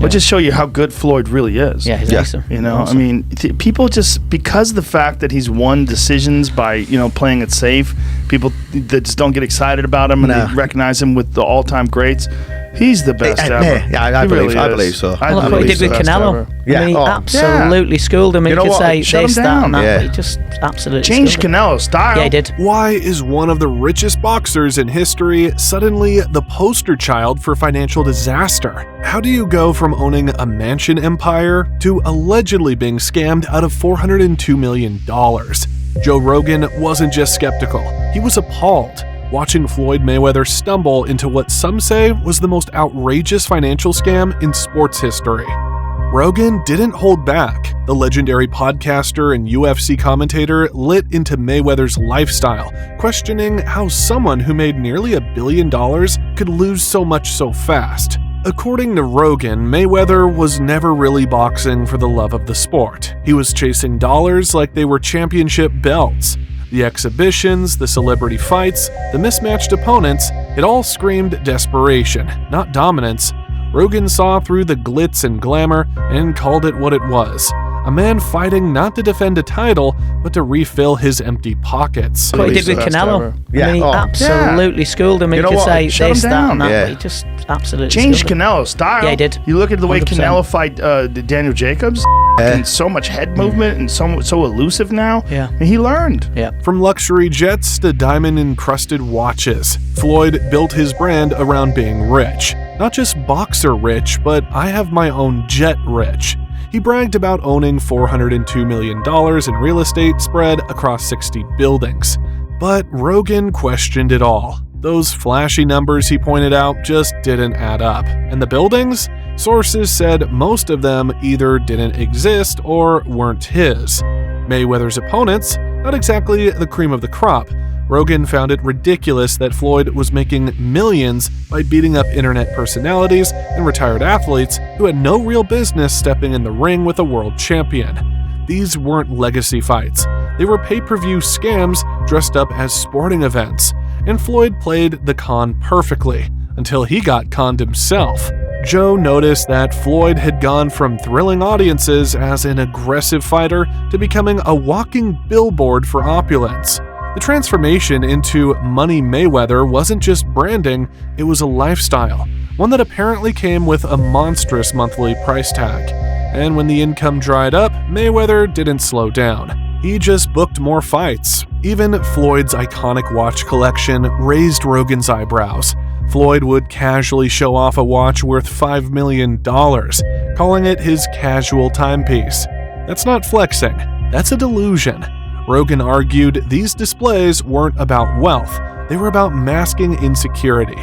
Well, just show you how good Floyd really is. Yeah, he's awesome. You know, awesome. I mean, people just, because of the fact that he's won decisions by, you know, playing it safe, people that just don't get excited about him and they recognize him with the all-time greats. He's the best ever. Yeah, I believe so. Well, look what he did with Canelo. Yeah. I mean, he absolutely schooled him. You know could what? say Shut this, him that, down. and that. Yeah. But he just absolutely Changed schooled him. Canelo's style. Yeah, he did. Why is one of the richest boxers in history suddenly the poster child for financial disaster? How do you go from owning a mansion empire to allegedly being scammed out of $402 million? Joe Rogan wasn't just skeptical, he was appalled, watching Floyd Mayweather stumble into what some say was the most outrageous financial scam in sports history. Rogan didn't hold back. The legendary podcaster and UFC commentator lit into Mayweather's lifestyle, questioning how someone who made nearly $1 billion could lose so much so fast. According to Rogan, Mayweather was never really boxing for the love of the sport. He was chasing dollars like they were championship belts. The exhibitions, the celebrity fights, the mismatched opponents, it all screamed desperation, not dominance. Rogan saw through the glitz and glamour and called it what it was. A man fighting not to defend a title, but to refill his empty pockets. What he did with Canelo. Yeah. I mean, he absolutely schooled him. He could say this, that, and that. But he just absolutely Changed Canelo's style. Yeah, he did. You look at the way 100%. Canelo fight Daniel Jacobs, and so much head movement and so elusive now. Yeah. And he learned. Yeah. From luxury jets to diamond-encrusted watches, Floyd built his brand around being rich. Not just boxer rich, but I have my own jet rich. He bragged about owning $402 million in real estate spread across 60 buildings. But Rogan questioned it all. Those flashy numbers he pointed out just didn't add up. And the buildings? Sources said most of them either didn't exist or weren't his. Mayweather's opponents? Not exactly the cream of the crop. Rogan found it ridiculous that Floyd was making millions by beating up internet personalities and retired athletes who had no real business stepping in the ring with a world champion. These weren't legacy fights. They were pay-per-view scams dressed up as sporting events. And Floyd played the con perfectly, until he got conned himself. Joe noticed that Floyd had gone from thrilling audiences as an aggressive fighter to becoming a walking billboard for opulence. The transformation into Money Mayweather wasn't just branding, it was a lifestyle, one that apparently came with a monstrous monthly price tag. And when the income dried up, Mayweather didn't slow down. He just booked more fights. Even Floyd's iconic watch collection raised Rogan's eyebrows. Floyd would casually show off a watch worth $5 million, calling it his casual timepiece. That's not flexing, that's a delusion. Rogan argued these displays weren't about wealth, they were about masking insecurity.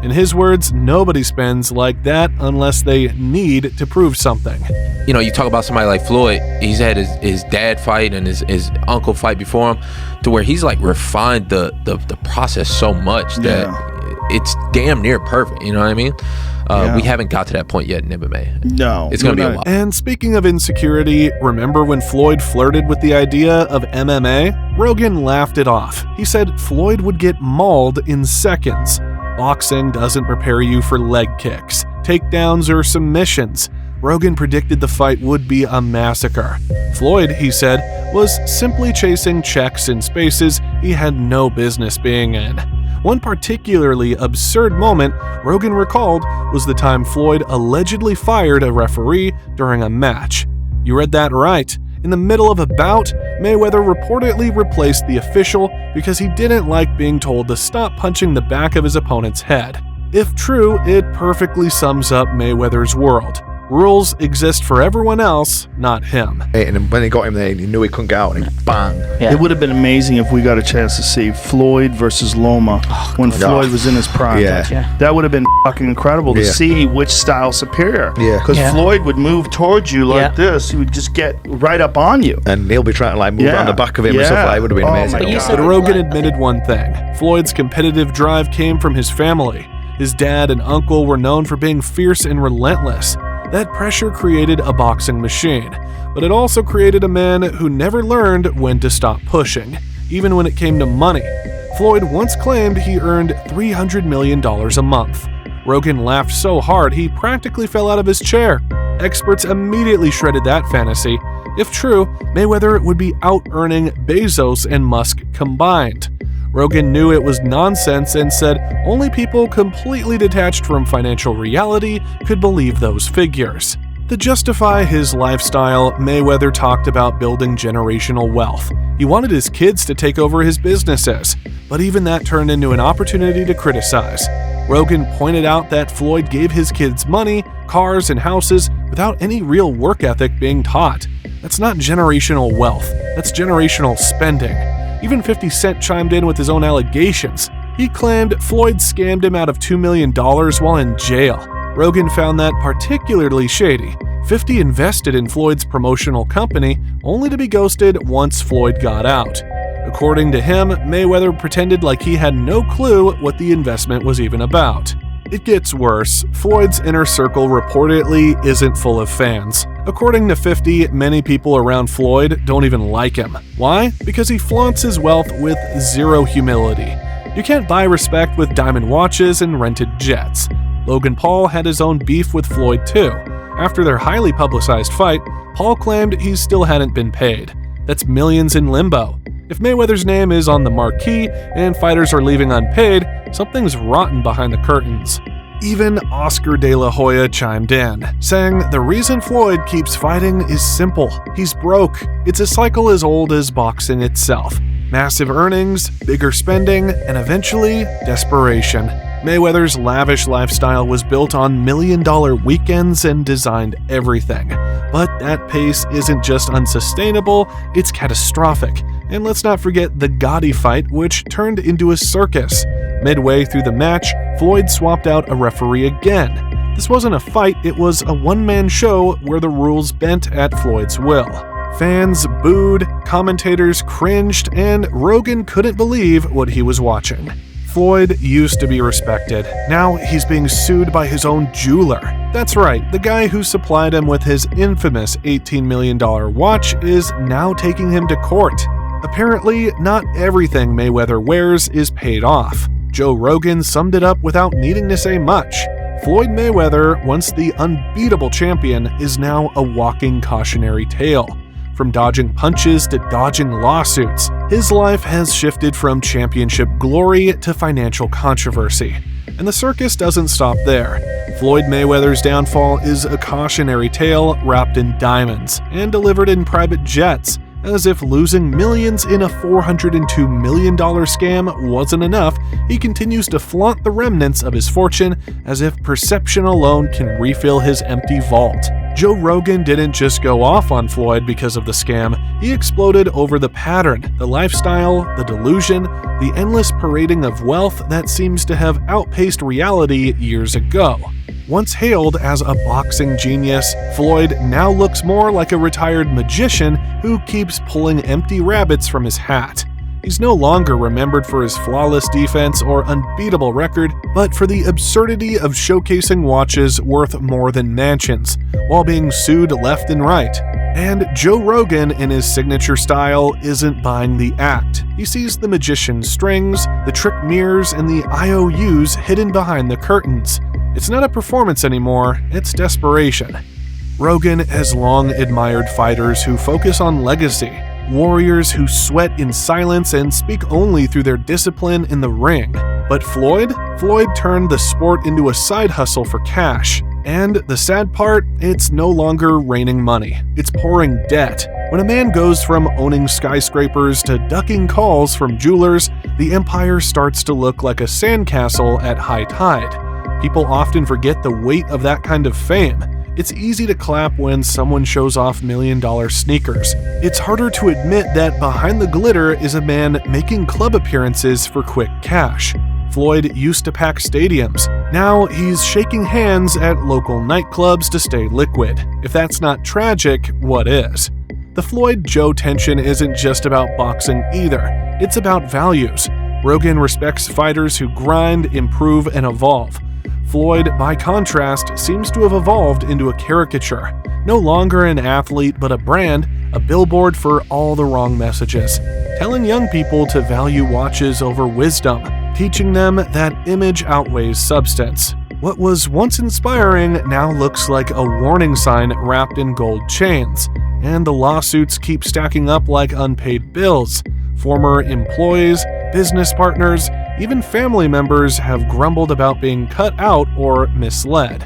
In his words, nobody spends like that unless they need to prove something. You know, you talk about somebody like Floyd, he's had his dad fight and his uncle fight before him, to where he's like refined the process so much that it's damn near perfect, you know what I mean? We haven't got to that point yet in MMA. No. It's going to be a while. And speaking of insecurity, remember when Floyd flirted with the idea of MMA? Rogan laughed it off. He said Floyd would get mauled in seconds. Boxing doesn't prepare you for leg kicks, takedowns, or submissions. Rogan predicted the fight would be a massacre. Floyd, he said, was simply chasing checks in spaces he had no business being in. One particularly absurd moment Rogan recalled was the time Floyd allegedly fired a referee during a match. You read that right. In the middle of a bout, Mayweather reportedly replaced the official because he didn't like being told to stop punching the back of his opponent's head. If true, it perfectly sums up Mayweather's world. Rules exist for everyone else, not him. And when he got him there, he knew he couldn't get out, and he bang. Yeah. It would have been amazing if we got a chance to see Floyd versus Loma when Floyd was in his prime. Yeah. That would have been fucking incredible to see which style's superior. Yeah. Because Floyd would move towards you like this. He would just get right up on you. And he'll be trying to like move on the back of him and stuff like that. It would have been amazing. But Rogan admitted one thing. Floyd's competitive drive came from his family. His dad and uncle were known for being fierce and relentless. That pressure created a boxing machine, but it also created a man who never learned when to stop pushing, even when it came to money. Floyd once claimed he earned $300 million a month. Rogan laughed so hard he practically fell out of his chair. Experts immediately shredded that fantasy. If true, Mayweather would be out-earning Bezos and Musk combined. Rogan knew it was nonsense and said only people completely detached from financial reality could believe those figures. To justify his lifestyle, Mayweather talked about building generational wealth. He wanted his kids to take over his businesses, but even that turned into an opportunity to criticize. Rogan pointed out that Floyd gave his kids money, cars, and houses without any real work ethic being taught. That's not generational wealth, that's generational spending. Even 50 Cent chimed in with his own allegations. He claimed Floyd scammed him out of $2 million while in jail. Rogan found that particularly shady. 50 invested in Floyd's promotional company, only to be ghosted once Floyd got out. According to him, Mayweather pretended like he had no clue what the investment was even about. It gets worse. Floyd's inner circle reportedly isn't full of fans. According to 50, many people around Floyd don't even like him. Why? Because he flaunts his wealth with zero humility. You can't buy respect with diamond watches and rented jets. Logan Paul had his own beef with Floyd too. After their highly publicized fight, Paul claimed he still hadn't been paid. That's millions in limbo. If Mayweather's name is on the marquee and fighters are leaving unpaid, something's rotten behind the curtains. Even Oscar De La Hoya chimed in, saying the reason Floyd keeps fighting is simple. He's broke. It's a cycle as old as boxing itself. Massive earnings, bigger spending, and eventually desperation. Mayweather's lavish lifestyle was built on million-dollar weekends and designed everything. But that pace isn't just unsustainable, it's catastrophic. And let's not forget the Gotti fight, which turned into a circus. Midway through the match, Floyd swapped out a referee again. This wasn't a fight, it was a one-man show where the rules bent at Floyd's will. Fans booed, commentators cringed, and Rogan couldn't believe what he was watching. Floyd used to be respected. Now he's being sued by his own jeweler. That's right, the guy who supplied him with his infamous $18 million watch is now taking him to court. Apparently, not everything Mayweather wears is paid off. Joe Rogan summed it up without needing to say much. Floyd Mayweather, once the unbeatable champion, is now a walking cautionary tale. From dodging punches to dodging lawsuits, his life has shifted from championship glory to financial controversy. And the circus doesn't stop there. Floyd Mayweather's downfall is a cautionary tale wrapped in diamonds and delivered in private jets, as if losing millions in a $402 million scam wasn't enough, he continues to flaunt the remnants of his fortune as if perception alone can refill his empty vault. Joe Rogan didn't just go off on Floyd because of the scam, he exploded over the pattern, the lifestyle, the delusion, the endless parading of wealth that seems to have outpaced reality years ago. Once hailed as a boxing genius, Floyd now looks more like a retired magician who keeps pulling empty rabbits from his hat. He's no longer remembered for his flawless defense or unbeatable record, but for the absurdity of showcasing watches worth more than mansions, while being sued left and right. And Joe Rogan, in his signature style, isn't buying the act. He sees the magician's strings, the trick mirrors, and the IOUs hidden behind the curtains. It's not a performance anymore, it's desperation. Rogan has long admired fighters who focus on legacy, warriors who sweat in silence and speak only through their discipline in the ring. But Floyd turned the sport into a side hustle for cash. And the sad part, it's no longer raining money, it's pouring debt. When a man goes from owning skyscrapers to ducking calls from jewelers, the empire starts to look like a sandcastle at high tide. People often forget the weight of that kind of fame. It's easy to clap when someone shows off million-dollar sneakers. It's harder to admit that behind the glitter is a man making club appearances for quick cash. Floyd used to pack stadiums. Now he's shaking hands at local nightclubs to stay liquid. If that's not tragic, what is? The Floyd-Joe tension isn't just about boxing either. It's about values. Rogan respects fighters who grind, improve, and evolve. Floyd, by contrast, seems to have evolved into a caricature. No longer an athlete, but a brand, a billboard for all the wrong messages. Telling young people to value watches over wisdom. Teaching them that image outweighs substance. What was once inspiring now looks like a warning sign wrapped in gold chains, and the lawsuits keep stacking up like unpaid bills. Former employees, business partners, even family members have grumbled about being cut out or misled.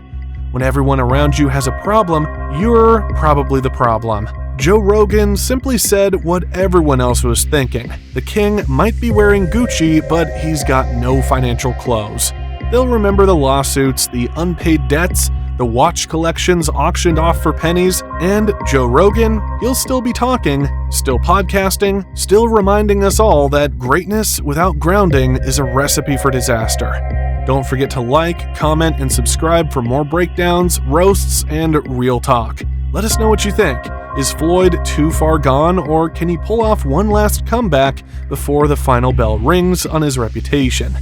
When everyone around you has a problem, you're probably the problem. Joe Rogan simply said what everyone else was thinking. The king might be wearing Gucci, but he's got no financial clothes. They'll remember the lawsuits, the unpaid debts, the watch collections auctioned off for pennies, and Joe Rogan, he'll still be talking, still podcasting, still reminding us all that greatness without grounding is a recipe for disaster. Don't forget to like, comment, and subscribe for more breakdowns, roasts, and real talk. Let us know what you think. Is Floyd too far gone, or can he pull off one last comeback before the final bell rings on his reputation?